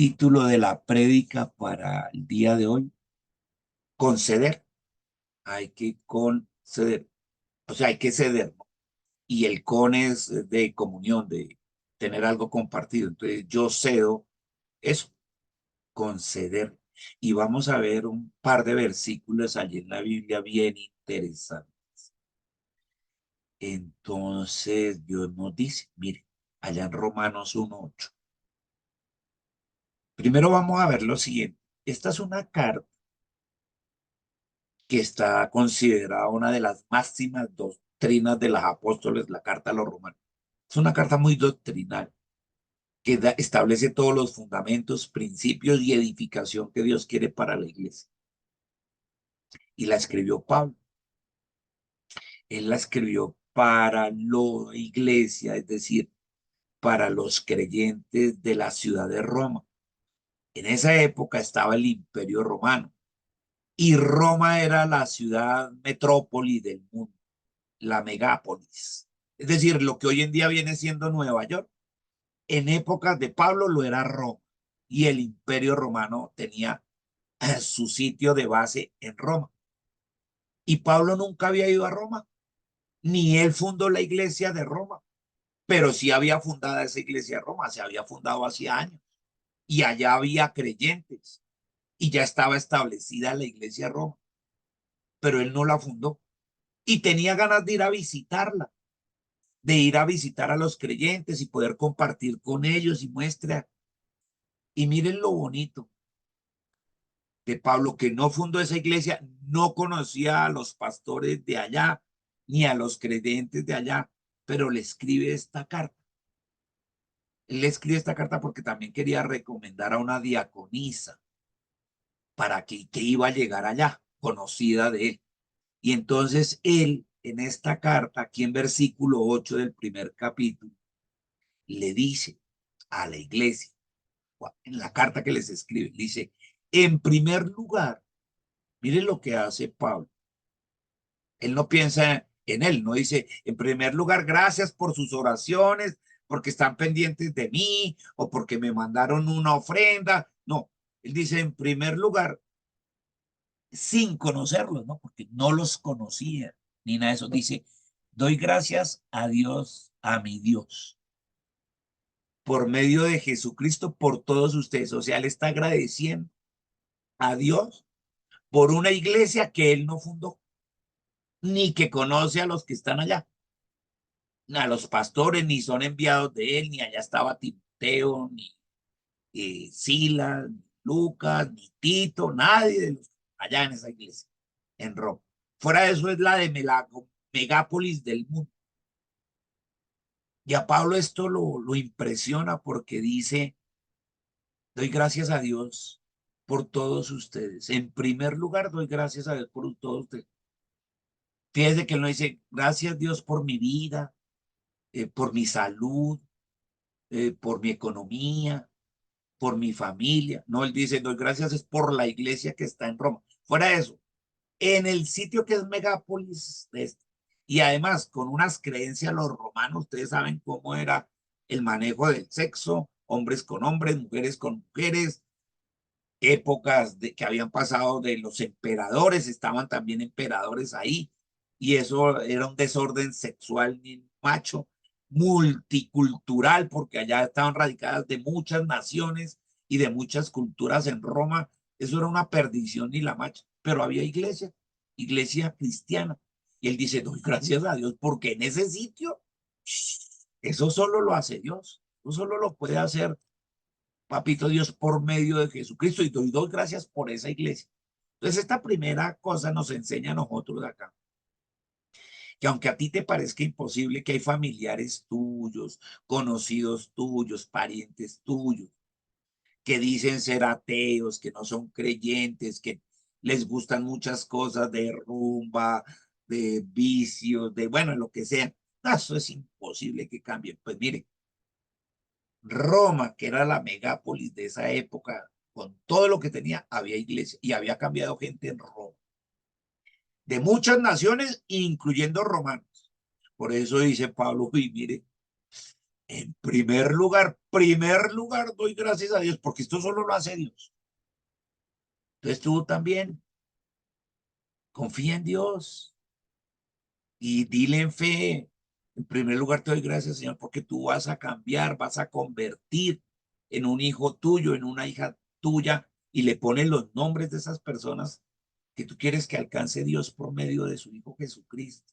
Título de la prédica para el día de hoy: conceder. Hay que conceder, o sea, hay que ceder, ¿no? Y el con es de comunión, de tener algo compartido. Entonces yo cedo eso, conceder. Y vamos a ver un par de versículos allí en la Biblia bien interesantes. Entonces Dios nos dice, mire, allá en Romanos 1:8. Primero vamos a ver lo siguiente. Esta es una carta que está considerada una de las máximas doctrinas de los apóstoles, la carta a los romanos. Es una carta muy doctrinal que establece todos los fundamentos, principios y edificación que Dios quiere para la iglesia. Y la escribió Pablo. Él la escribió para la iglesia, es decir, para los creyentes de la ciudad de Roma. En esa época estaba el Imperio Romano y Roma era la ciudad metrópoli del mundo, la megápolis. Es decir, lo que hoy en día viene siendo Nueva York, en épocas de Pablo lo era Roma, y el Imperio Romano tenía su sitio de base en Roma. Y Pablo nunca había ido a Roma, ni él fundó la iglesia de Roma, pero sí había fundado esa iglesia de Roma, se había fundado hacía años, y allá había creyentes, y ya estaba establecida la iglesia de Roma, pero él no la fundó, y tenía ganas de ir a visitarla, de ir a visitar a los creyentes y poder compartir con ellos y muestra. Y miren lo bonito de Pablo, que no fundó esa iglesia, no conocía a los pastores de allá, ni a los creyentes de allá, pero le escribe esta carta. Él le escribe esta carta porque también quería recomendar a una diaconisa para que iba a llegar allá, conocida de él. Y entonces él, en esta carta, aquí en versículo 8 del primer capítulo, le dice a la iglesia, en la carta que les escribe, dice, en primer lugar, miren lo que hace Pablo. Él no piensa en él, no dice, en primer lugar, gracias por sus oraciones, porque están pendientes de mí o porque me mandaron una ofrenda. No, él dice, en primer lugar, sin conocerlos, ¿no? Porque no los conocía, ni nada de eso. Dice, doy gracias a Dios, a mi Dios, por medio de Jesucristo, por todos ustedes. O sea, él está agradeciendo a Dios por una iglesia que él no fundó, ni que conoce a los que están allá, a los pastores, ni son enviados de él, ni allá estaba Timoteo, ni Silas, ni Lucas, ni Tito, nadie de los allá en esa iglesia, en Roma. Fuera de eso es la de megápolis del mundo. Y a Pablo esto lo impresiona porque dice, doy gracias a Dios por todos ustedes. En primer lugar, doy gracias a Dios por todos ustedes. Fíjese que él no dice, gracias Dios por mi vida, por mi salud, por mi economía, por mi familia. No, él dice, doy gracias es por la iglesia que está en Roma. Fuera de eso, en el sitio que es Megápolis, y además con unas creencias los romanos, ustedes saben cómo era el manejo del sexo, hombres con hombres, mujeres con mujeres, épocas que habían pasado de los emperadores, estaban también emperadores ahí, y eso era un desorden sexual ni macho, multicultural, porque allá estaban radicadas de muchas naciones y de muchas culturas en Roma. Eso era una perdición ni la macha, pero había iglesia, iglesia cristiana. Y él dice, doy gracias a Dios, porque en ese sitio, eso solo lo hace Dios, eso solo lo puede hacer Papito Dios por medio de Jesucristo, y doy dos gracias por esa iglesia. Entonces, esta primera cosa nos enseña a nosotros de acá, que aunque a ti te parezca imposible, que hay familiares tuyos, conocidos tuyos, parientes tuyos, que dicen ser ateos, que no son creyentes, que les gustan muchas cosas de rumba, de vicios, de bueno, lo que sea. No, eso es imposible que cambien. Pues mire, Roma, que era la megápolis de esa época, con todo lo que tenía, había iglesia y había cambiado gente en Roma, de muchas naciones, incluyendo romanos. Por eso dice Pablo, uy, mire, En primer lugar, doy gracias a Dios, porque esto solo lo hace Dios. Entonces tú también confía en Dios y dile en fe. En primer lugar, te doy gracias, Señor, porque tú vas a cambiar, vas a convertir en un hijo tuyo, en una hija tuya, y le pones los nombres de esas personas que tú quieres que alcance Dios por medio de su Hijo Jesucristo.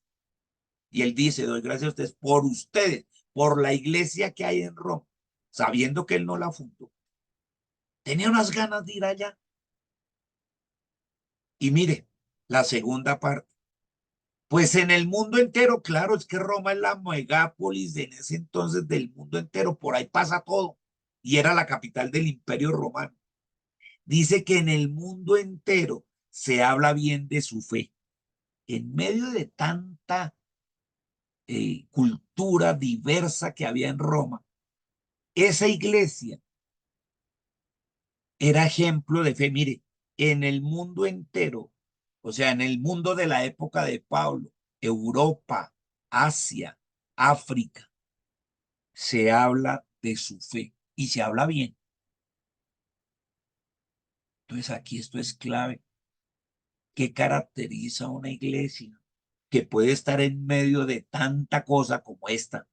Y él dice, doy gracias a ustedes, por la iglesia que hay en Roma, sabiendo que él no la fundó. Tenía unas ganas de ir allá. Y mire, la segunda parte. Pues en el mundo entero, claro, es que Roma es la megápolis de en ese entonces del mundo entero, por ahí pasa todo. Y era la capital del Imperio Romano. Dice que en el mundo entero se habla bien de su fe. En medio de tanta cultura diversa que había en Roma, esa iglesia era ejemplo de fe. Mire, en el mundo entero, o sea, en el mundo de la época de Pablo, Europa, Asia, África, se habla de su fe y se habla bien. Entonces aquí esto es clave. ¿Qué caracteriza a una iglesia que puede estar en medio de tanta cosa como esta?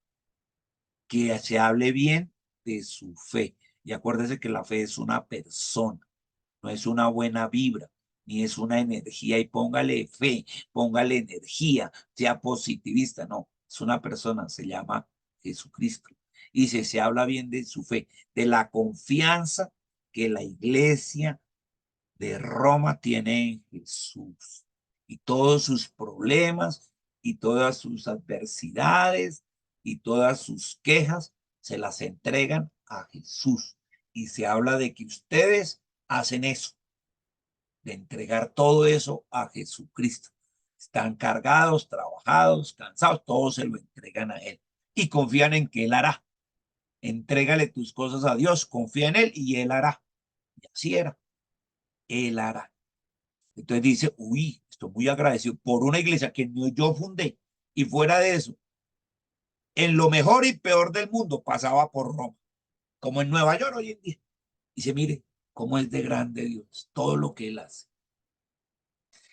Que se hable bien de su fe. Y acuérdese que la fe es una persona, no es una buena vibra, ni es una energía. Y póngale fe, póngale energía, sea positivista. No, es una persona, se llama Jesucristo. Y se habla bien de su fe, de la confianza que la iglesia de Roma tiene en Jesús. Y todos sus problemas y todas sus adversidades y todas sus quejas se las entregan a Jesús. Y se habla de que ustedes hacen eso, de entregar todo eso a Jesucristo. Están cargados, trabajados, cansados, todos se lo entregan a Él y confían en que Él hará. Entrégale tus cosas a Dios, confía en Él y Él hará. Y así era, Él hará. Entonces dice, uy, estoy muy agradecido por una iglesia que no yo fundé y fuera de eso, en lo mejor y peor del mundo pasaba por Roma, como en Nueva York hoy en día. Y se mire cómo es de grande Dios, todo lo que Él hace.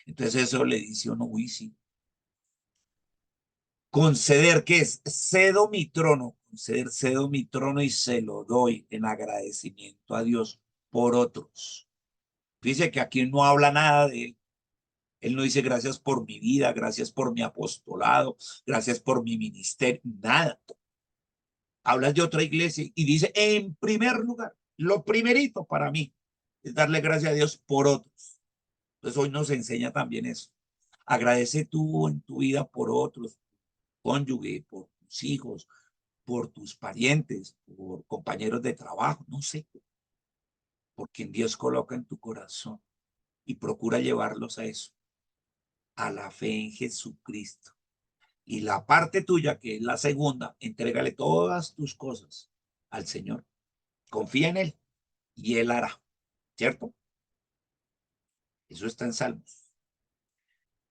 Entonces eso le dice uno, uy, sí. Conceder, ¿qué es? Cedo mi trono, conceder, cedo mi trono y se lo doy en agradecimiento a Dios por otros. Dice que aquí no habla nada de Él. Él no dice gracias por mi vida, gracias por mi apostolado, gracias por mi ministerio, nada. Hablas de otra iglesia y dice, en primer lugar, lo primerito para mí es darle gracias a Dios por otros. Entonces hoy nos enseña también eso. Agradece tú en tu vida por otros, cónyuge, por tus hijos, por tus parientes, por compañeros de trabajo, no sé, por quien Dios coloca en tu corazón y procura llevarlos a eso, a la fe en Jesucristo. Y la parte tuya, que es la segunda, entrégale todas tus cosas al Señor. Confía en Él y Él hará, ¿cierto? Eso está en Salmos.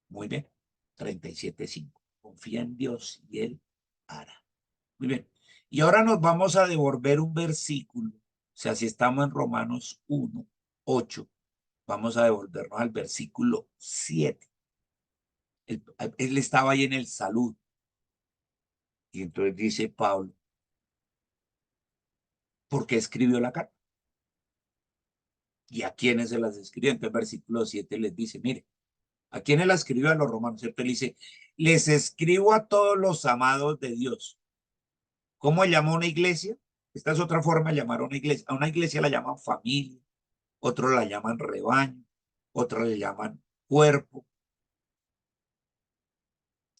Muy bien. 37:5. Confía en Dios y Él hará. Muy bien. Y ahora nos vamos a devolver un versículo. O sea, si estamos en Romanos 1:8, vamos a devolvernos al versículo 7. Él estaba ahí en el salud. Y entonces dice Pablo, ¿por qué escribió la carta? ¿Y a quiénes se las escribió? Entonces el versículo 7 les dice, mire, ¿a quiénes la escribió? A los romanos, ¿cierto? Él dice, les escribo a todos los amados de Dios. ¿Cómo llamó una iglesia? Esta es otra forma de llamar a una iglesia. A una iglesia la llaman familia, otros la llaman rebaño, otros le llaman cuerpo.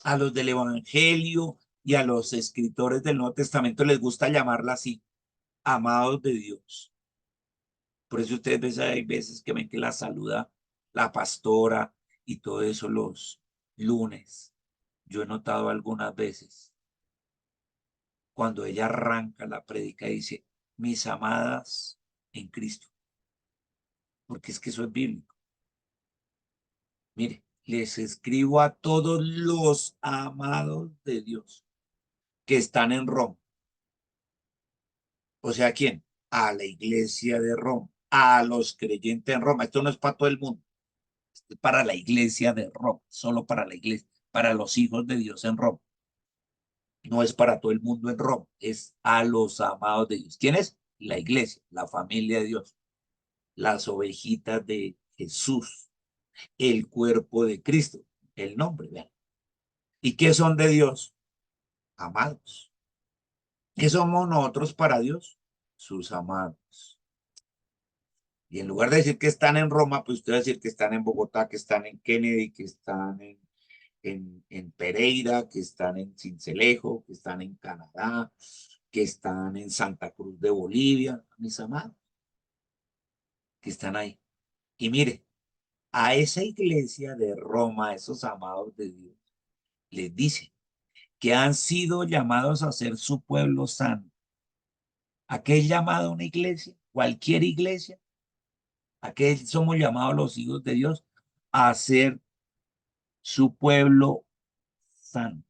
A los del Evangelio y a los escritores del Nuevo Testamento les gusta llamarla así, amados de Dios. Por eso ustedes ven, hay veces que ven que la saluda la pastora y todo eso los lunes. Yo he notado algunas veces cuando ella arranca la prédica y dice, mis amadas en Cristo, porque es que eso es bíblico. Mire, les escribo a todos los amados de Dios que están en Roma. O sea, ¿a quién? A la iglesia de Roma, a los creyentes en Roma. Esto no es para todo el mundo, es para la iglesia de Roma, solo para la iglesia, para los hijos de Dios en Roma. No es para todo el mundo en Roma, es a los amados de Dios. ¿Quién es? La iglesia, la familia de Dios, las ovejitas de Jesús, el cuerpo de Cristo, el nombre, vean. ¿Y qué son de Dios? Amados. ¿Qué somos nosotros para Dios? Sus amados. Y en lugar de decir que están en Roma, pues usted va a decir que están en Bogotá, que están en Kennedy, que están en Pereira, que están en Cincelejo, que están en Canadá, que están en Santa Cruz de Bolivia, mis amados, que están ahí. Y mire, a esa iglesia de Roma, a esos amados de Dios, les dice que han sido llamados a ser su pueblo santo. ¿A qué es llamado una iglesia? Cualquier iglesia. ¿A qué somos llamados los hijos de Dios? A ser su pueblo santo.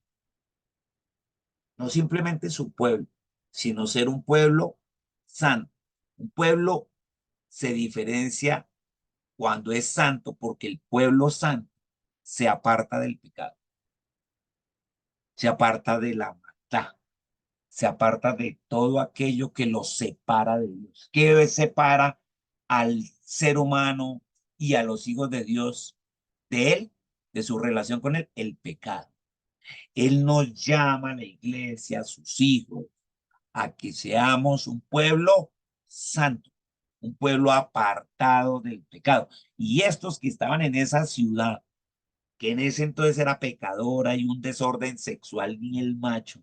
No simplemente su pueblo, sino ser un pueblo santo. Un pueblo se diferencia cuando es santo porque el pueblo santo se aparta del pecado, se aparta de la maldad, se aparta de todo aquello que lo separa de Dios. ¿Qué separa al ser humano y a los hijos de Dios de él, de su relación con él? El pecado. Él nos llama a la iglesia, a sus hijos, a que seamos un pueblo santo, un pueblo apartado del pecado. Y estos que estaban en esa ciudad, que en ese entonces era pecadora y un desorden sexual, ni el macho,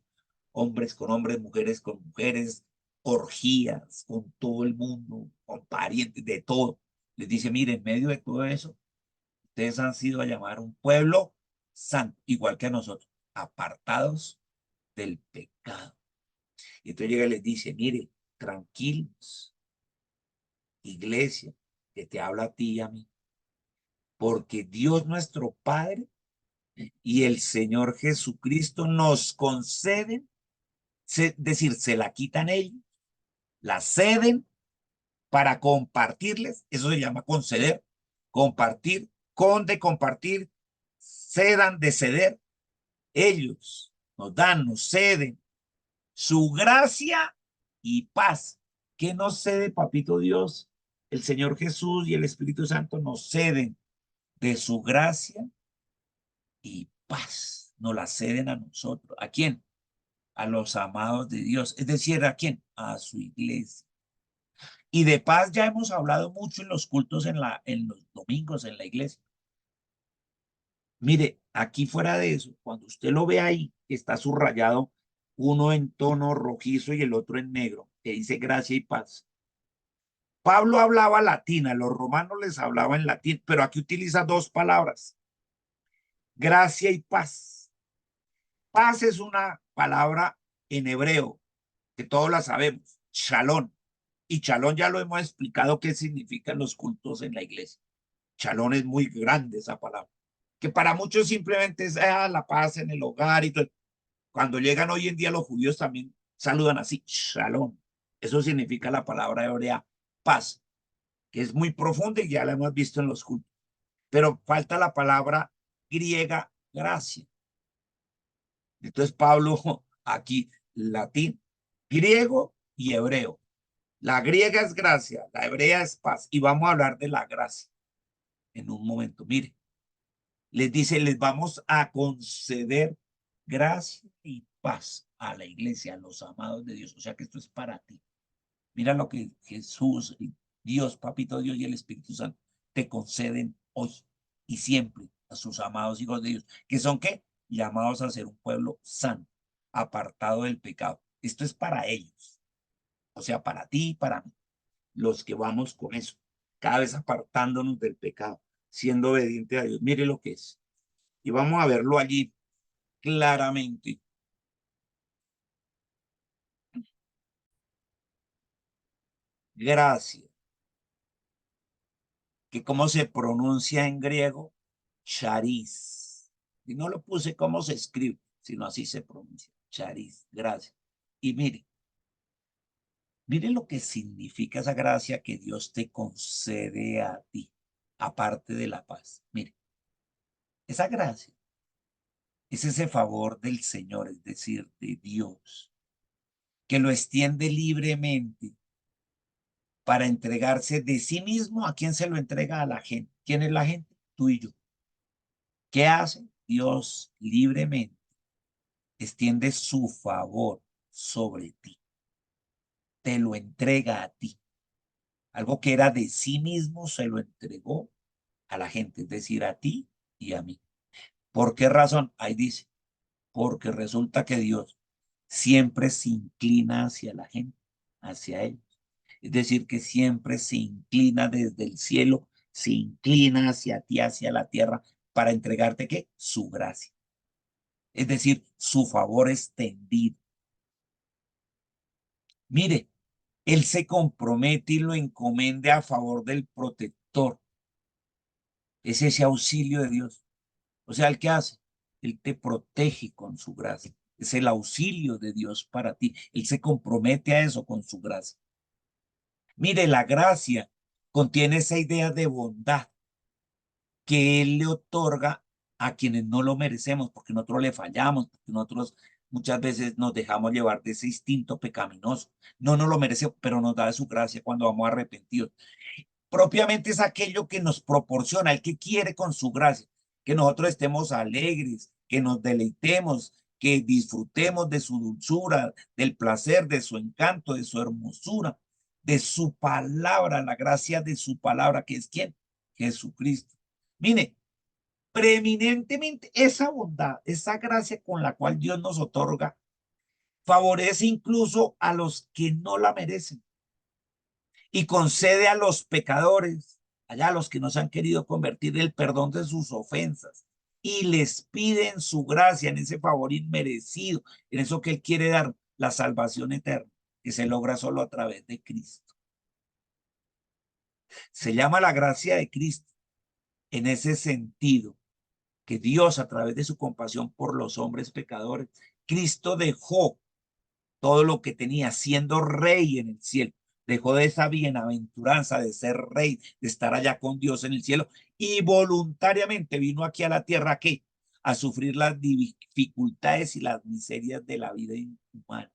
hombres con hombres, mujeres con mujeres, orgías con todo el mundo, con parientes, de todo. Les dice, mire, en medio de todo eso, ustedes han sido a llamar un pueblo santo, igual que a nosotros, apartados del pecado. Y entonces llega y les dice, mire, tranquilos, iglesia, que te habla a ti y a mí, porque Dios nuestro Padre y el Señor Jesucristo nos conceden, es decir, se la quitan ellos, la ceden para compartirles, eso se llama conceder, compartir, con de compartir, cedan de ceder, ellos nos dan, nos ceden su gracia y paz. ¿Qué nos cede, papito Dios? El Señor Jesús y el Espíritu Santo nos ceden de su gracia y paz. Nos la ceden a nosotros. ¿A quién? A los amados de Dios. Es decir, ¿a quién? A su iglesia. Y de paz ya hemos hablado mucho en los cultos, en los domingos en la iglesia. Mire, aquí fuera de eso, cuando usted lo ve ahí, está subrayado uno en tono rojizo y el otro en negro, que dice gracia y paz. Pablo hablaba latín, a los romanos les hablaba en latín, pero aquí utiliza dos palabras, gracia y paz. Paz es una palabra en hebreo, que todos la sabemos, shalom. Y shalom ya lo hemos explicado qué significa en los cultos en la iglesia. Shalom es muy grande esa palabra, que para muchos simplemente es la paz en el hogar y todo. Cuando llegan hoy en día los judíos también saludan así, shalom. Eso significa la palabra hebrea paz, que es muy profunda y ya la hemos visto en los cultos. Pero falta la palabra griega gracia. Entonces Pablo aquí, latín, griego y hebreo. La griega es gracia, la hebrea es paz. Y vamos a hablar de la gracia en un momento. Mire, les dice, les vamos a conceder gracia y paz a la iglesia, a los amados de Dios. O sea que esto es para ti. Mira lo que Jesús, Dios, Papito Dios y el Espíritu Santo te conceden hoy y siempre a sus amados hijos de Dios, que son ¿qué? Llamados a ser un pueblo santo, apartado del pecado. Esto es para ellos, o sea, para ti y para mí, los que vamos con eso, cada vez apartándonos del pecado, siendo obediente a Dios. Mire lo que es. Y vamos a verlo allí claramente. Gracias, que cómo se pronuncia en griego, charis. Y no lo puse cómo se escribe, sino así se pronuncia, charis, gracias. Y mire, Mire lo que significa esa gracia que Dios te concede a ti, aparte de la paz. Mire, esa gracia es ese favor del Señor, es decir, de Dios, que lo extiende libremente para entregarse de sí mismo. ¿A quién se lo entrega? A la gente. ¿Quién es la gente? Tú y yo. ¿Qué hace? Dios libremente extiende su favor sobre ti, te lo entrega a ti. Algo que era de sí mismo se lo entregó a la gente, es decir, a ti y a mí. ¿Por qué razón? Ahí dice, porque resulta que Dios siempre se inclina hacia la gente, hacia él. Es decir, que siempre se inclina desde el cielo, se inclina hacia ti, hacia la tierra, para entregarte, ¿qué? Su gracia. Es decir, su favor extendido. Mire, él se compromete y lo encomende a favor del protector. Es ese auxilio de Dios. O sea, ¿el qué hace? Él te protege con su gracia. Es el auxilio de Dios para ti. Él se compromete a eso con su gracia. Mire, la gracia contiene esa idea de bondad que Él le otorga a quienes no lo merecemos, porque nosotros le fallamos, porque nosotros muchas veces nos dejamos llevar de ese instinto pecaminoso. No nos lo merecemos, pero nos da de su gracia cuando vamos arrepentidos. Propiamente es aquello que nos proporciona, el que quiere con su gracia, que nosotros estemos alegres, que nos deleitemos, que disfrutemos de su dulzura, del placer, de su encanto, de su hermosura, de su palabra, la gracia de su palabra, que es ¿quién? Jesucristo. Mire, preeminentemente esa bondad, esa gracia con la cual Dios nos otorga, favorece incluso a los que no la merecen y concede a los pecadores, allá a los que no se han querido convertir, el perdón de sus ofensas y les piden su gracia en ese favor inmerecido, en eso que Él quiere dar, la salvación eterna, que se logra solo a través de Cristo. Se llama la gracia de Cristo en ese sentido, que Dios a través de su compasión por los hombres pecadores, Cristo dejó todo lo que tenía siendo rey en el cielo. Dejó de esa bienaventuranza de ser rey, de estar allá con Dios en el cielo y voluntariamente vino aquí a la tierra ¿qué? A sufrir las dificultades y las miserias de la vida humana.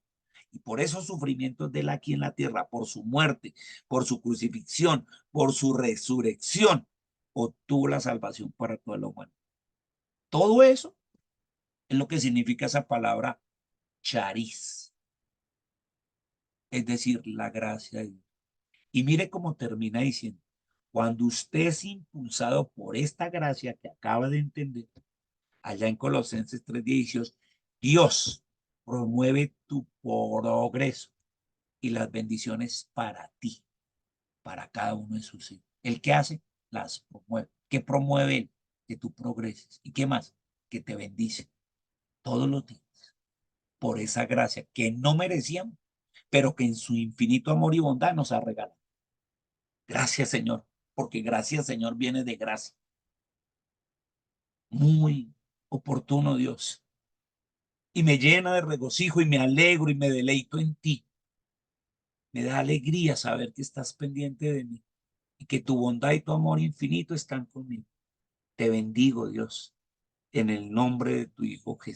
Y por esos sufrimientos de él aquí en la tierra, por su muerte, por su crucifixión, por su resurrección, obtuvo la salvación para toda la humanidad. Todo eso es lo que significa esa palabra charis, es decir, la gracia de Dios. Y mire cómo termina diciendo, cuando usted es impulsado por esta gracia que acaba de entender, allá en Colosenses 3:18, Dios promueve tu progreso y las bendiciones para ti, para cada uno de sus hijos. ¿El qué hace? Las promueve. ¿Qué promueve él? Que tú progreses. ¿Y qué más? Que te bendice todos los días por esa gracia que no merecíamos, pero que en su infinito amor y bondad nos ha regalado. Gracias, Señor, porque gracias, Señor, viene de gracia. Muy oportuno, Dios. Y me llena de regocijo y me alegro y me deleito en ti. Me da alegría saber que estás pendiente de mí y que tu bondad y tu amor infinito están conmigo. Te bendigo, Dios, en el nombre de tu Hijo Jesús.